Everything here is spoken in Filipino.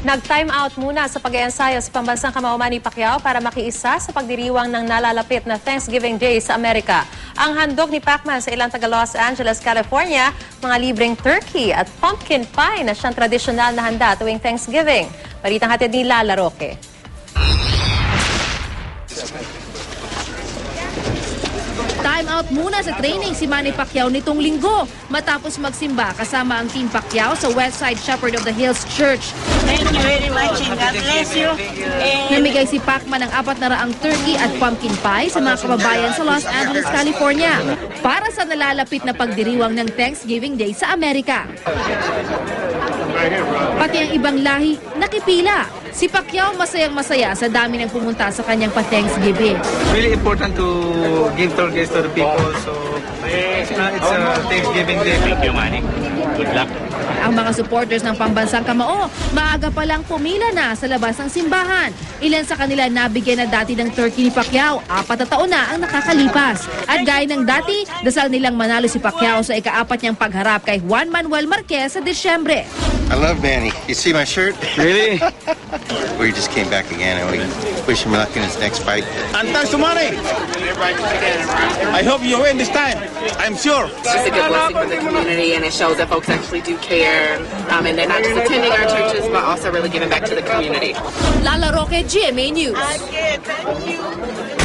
Nag-time out muna sa pag-iensayo si pambansang kamao Manny Pacquiao para makiisa sa pagdiriwang ng nalalapit na Thanksgiving Day sa Amerika. Ang handog ni Pacman sa ilang taga Los Angeles, California, mga libreng turkey at pumpkin pie na siyang tradisyonal na handa tuwing Thanksgiving. Balitang hatid ni Lala Roque. Time out muna sa training si Manny Pacquiao nitong linggo matapos magsimba kasama ang Team Pacquiao sa Westside Shepherd of the Hills Church. Thank you very much and God bless you. Namigay si Pacman ng 400 turkey at pumpkin pie sa mga kababayan sa Los Angeles, California para sa nalalapit na pagdiriwang ng Thanksgiving Day sa Amerika. Pati ang ibang lahi nakipila. Si Pacquiao masayang-masaya sa dami ng pumunta sa kanyang pa-Thanksgiving. Really important to give turkeys to the people, so it's a Thanksgiving Day. Thank you, Manny. Good luck. Ang mga supporters ng pambansang kamao, maaga pa lang pumila na sa labas ng simbahan. Ilan sa kanila nabigyan na dati ng turkey ni Pacquiao, 4 na taon na ang nakakalipas. At gaya ng dati, dasal nilang manalo si Pacquiao sa ika-4 niyang pagharap kay Juan Manuel Marquez sa Disyembre. I love Manny. You see my shirt? Really? We just came back again and we wish him luck in his next fight. And thanks to Manny. I hope you win this time. I'm sure. It's just a good blessing for the community, and it shows that folks actually do care, and they're not just attending our churches, but also really giving back to the community. Lala Roque, GMA News. Thank you.